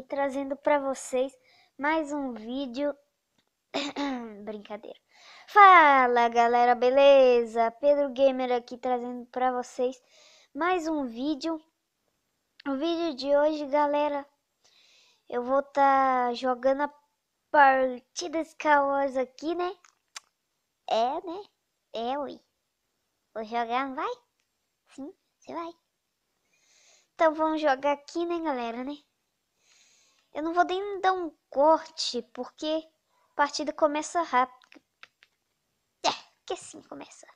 trazendo pra vocês mais um vídeo. Brincadeira. Fala galera, beleza? Pedro Gamer aqui trazendo pra vocês mais um vídeo. O vídeo de hoje, galera, eu vou estar jogando a partida Star Wars aqui, né? Né? Ui. Vou jogar, não vai? Sim, você vai. Então vamos jogar aqui, né, galera, né? Eu não vou nem dar um corte, porque a partida começa rápido. Que assim começa.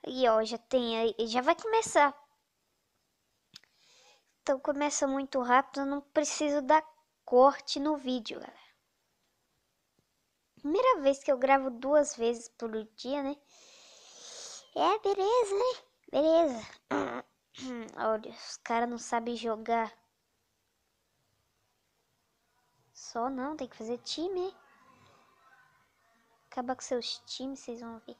E ó, já tem aí, já vai começar. Então começa muito rápido, eu não preciso dar corte no vídeo, galera. Primeira vez que eu gravo 2 vezes por dia, né? Beleza, né? Beleza. Olha, os caras não sabem jogar. Só não, tem que fazer time, hein? Acabar com seus times, vocês vão ver.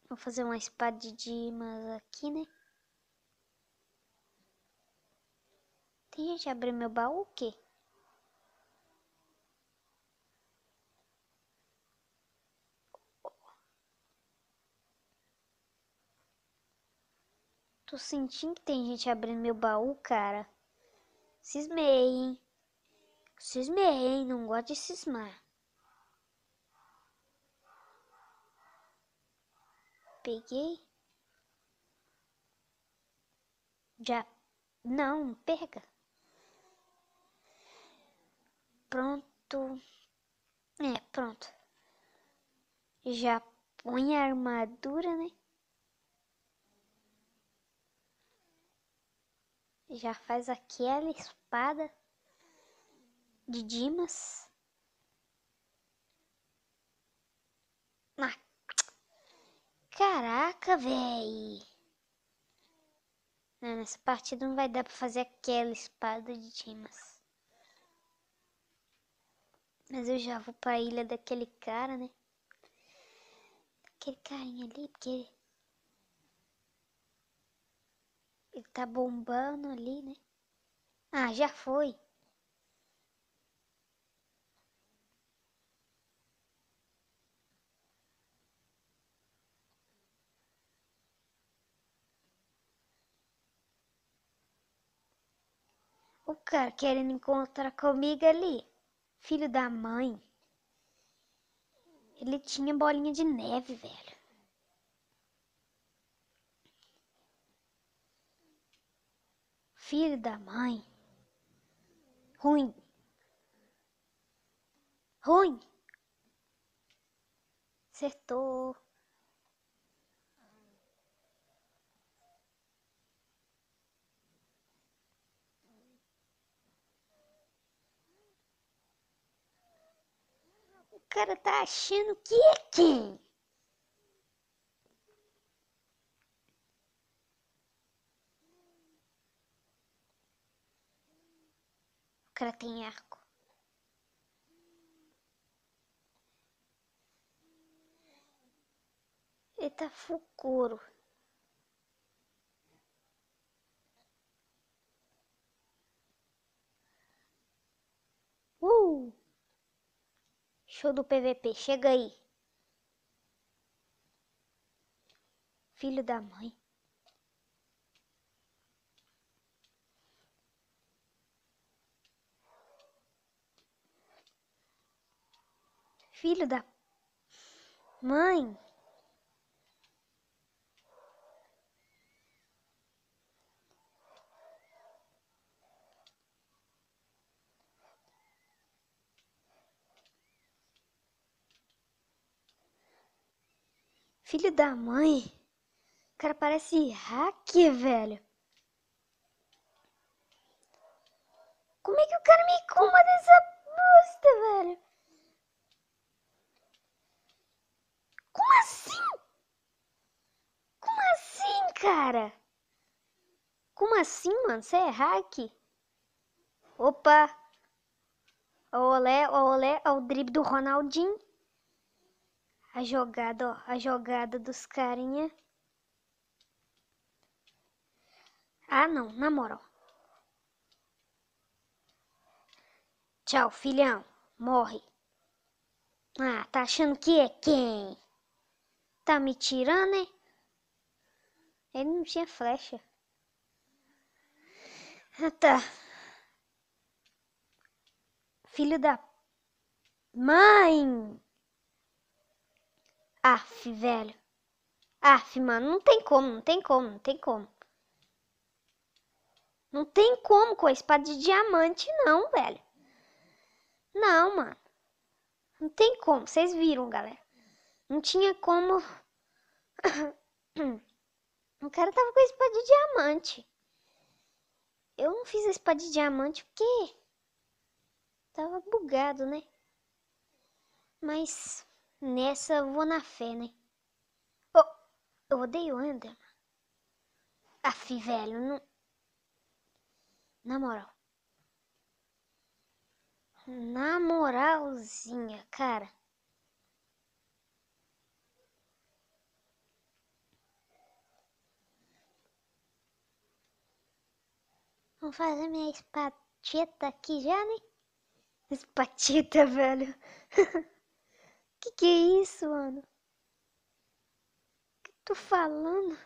Vou fazer uma espada de dimas aqui, né? Tem gente abrindo meu baú, o quê? Tô sentindo que tem gente abrindo meu baú, cara. Cismei, hein? Cismei, hein? Não gosto de cismar. Peguei. Já. Não, pega. Pronto. Pronto. Já põe a armadura, né? Já faz aquela espada de dimas. Caraca, véi. Nessa partida não vai dar pra fazer aquela espada de dimas. Mas eu já vou pra ilha daquele cara, né? Aquele carinha ali, porque ele tá bombando ali, né? Ah, já foi. O cara querendo encontrar comigo ali. Filho da mãe. Ele tinha bolinha de neve, velho. Filho da mãe. Ruim. Ruim. Acertou. O cara tá achando que é quem? O cara tem arco. Ele tá full couro. Show do PVP, chega aí. Filho da mãe. Filho da mãe. Filho da mãe. O cara parece hack, velho. Como é que o cara me coma dessa bosta, velho? Como assim? Como assim, cara? Como assim, mano? Você é hack? Opa! Olé, olé, ó o drible do Ronaldinho. A jogada, ó. A jogada dos carinha. Ah, não, na moral. Tchau, filhão. Morre. Ah, tá achando que é quem? Tá me tirando, hein? Ele não tinha flecha. Ah, tá. Filho da mãe. Aff, velho. Aff, mano, não tem como, não tem como, não tem como. Não tem como com a espada de diamante, não, velho. Não, mano. Não tem como. Vocês viram, galera. Não tinha como. O cara tava com a espada de diamante. Eu não fiz a espada de diamante porque tava bugado, né? Mas nessa eu vou na fé, né? Oh, eu odeio o Ender. Aff, velho, não... Na moral. Na moralzinha, cara. Vamos fazer minha espatita aqui já, né? Espatita, velho. Que é isso, mano? Que tô falando?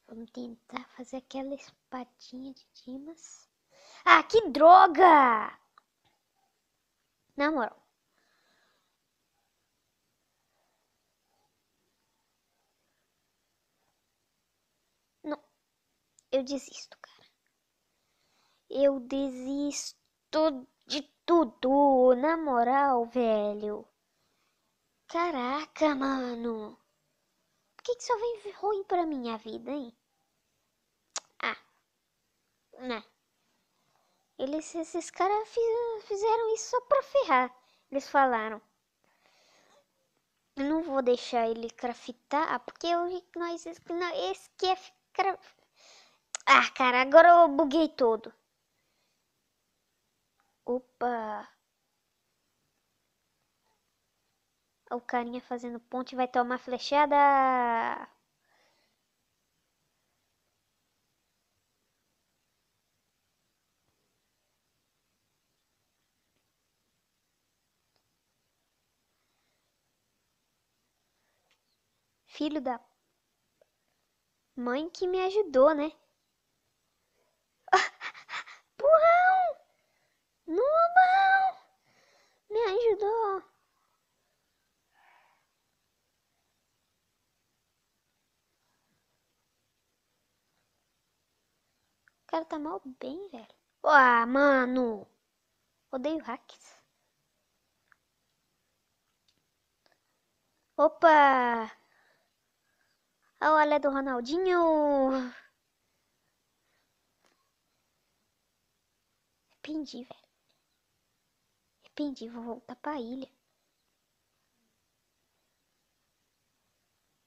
Vamos tentar fazer aquela espadinha de Dimas. Ah, que droga! Na moral. Não, eu desisto, cara. Eu desisto de tudo, na moral, velho. Caraca, mano. Por que só vem ruim pra minha vida, hein? Ah, né. Esses caras fizeram isso só pra ferrar. Eles falaram. Eu não vou deixar ele craftar, porque esse que é... Ah, cara, agora eu buguei todo. Opa. O carinha fazendo ponte vai tomar flechada. Filho da mãe que me ajudou, né? Burrão! Nubão! Me ajudou. O cara tá mal bem, velho. Ah, mano. Odeio hacks. Opa! Olha do Ronaldinho. Arrependi, velho. Arrependi, vou voltar pra ilha.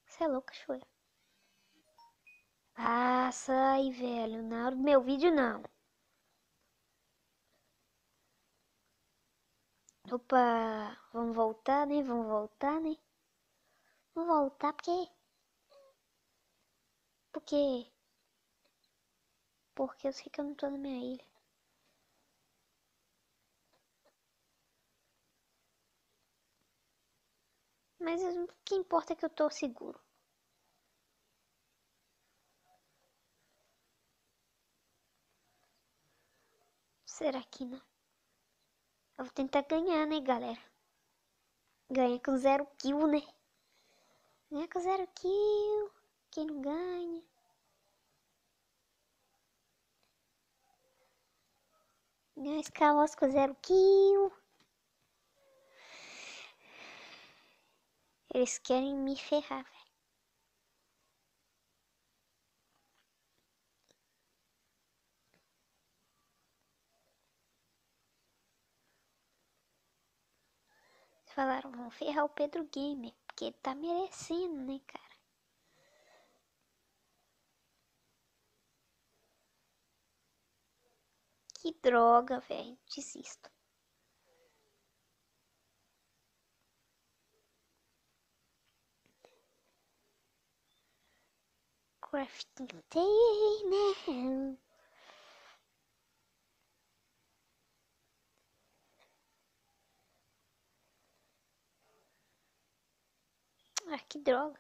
Você é louco, choia. Ah, sai, velho. Na hora do meu vídeo, não. Opa, vamos voltar, né? Vamos voltar, né? Vamos voltar porque... Porque... Porque eu sei que eu não tô na minha ilha. Mas o que importa é que eu tô seguro. Será que não? Eu vou tentar ganhar, né, galera? Ganhar com 0 kill, né? Ganhar com 0 kill. Quem não ganha? Ganhar esse caloço com 0 kill. Eles querem me ferrar, velho. Falaram, vão ferrar o Pedro Gamer. Porque ele tá merecendo, né, cara? Que droga, velho. Desisto. Crafting table. Ah, que droga.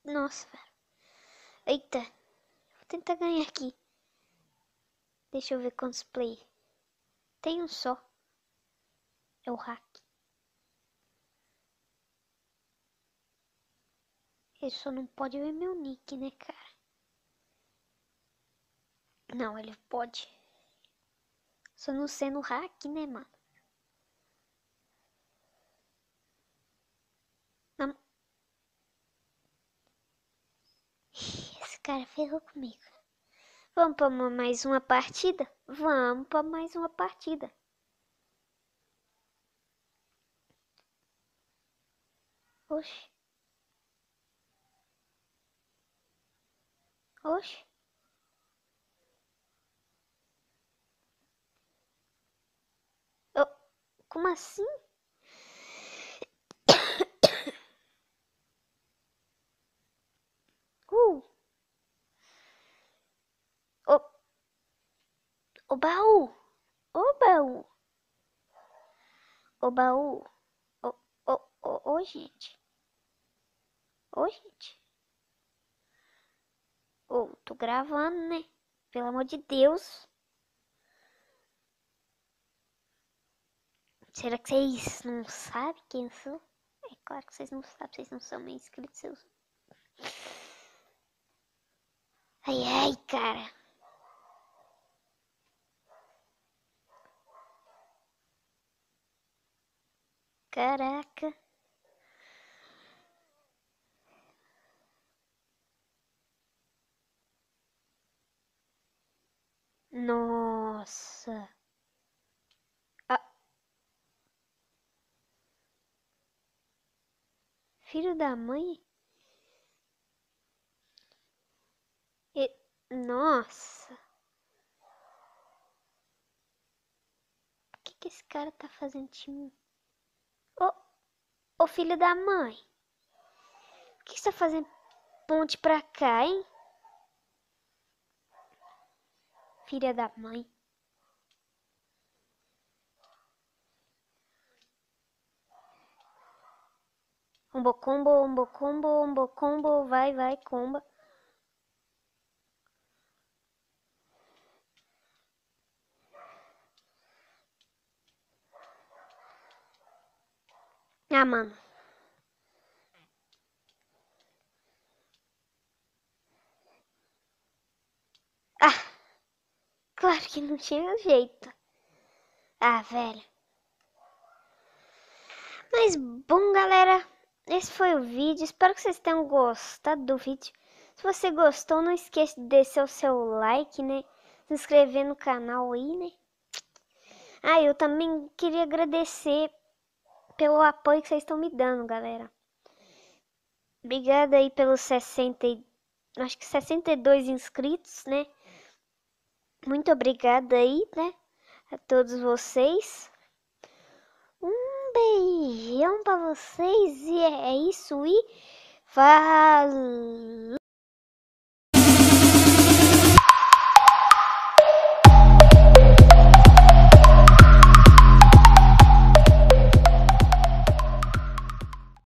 Nossa, velho. Eita. Vou tentar ganhar aqui. Deixa eu ver quantos play. Tem um só. É o hack. Ele só não pode ver meu nick, né, cara? Não, ele pode. Só não sendo hack, né, mano? Não. Esse cara ferrou comigo. Vamos pra mais uma partida? Vamos pra mais uma partida. Oxe. Oxe. Oh, como assim? O, o baú. O baú. O baú. Ô, gente. Ô, gente. Ô, tô gravando, né? Pelo amor de Deus. Será que vocês não sabem quem eu sou? É claro que vocês não sabem, vocês não são meus inscritos. Ai, ai, cara. Caraca. Nossa. Ah, filho da mãe? Nossa. O que esse cara tá fazendo de mim? Ô, filho da mãe. O que você tá fazendo ponte pra cá, hein? Filha da mãe. Umbo combo, vai, comba. Ah, mano. Ah, claro que não tinha jeito. Ah, velho. Mas bom, galera, esse foi o vídeo. Espero que vocês tenham gostado do vídeo. Se você gostou, não esqueça de deixar o seu like, né? Se inscrever no canal aí, né? Ah, eu também queria agradecer pelo apoio que vocês estão me dando, galera. Obrigada aí pelos 62 inscritos, né? Muito obrigada aí, né? A todos vocês. Um beijão pra vocês e é isso e falou!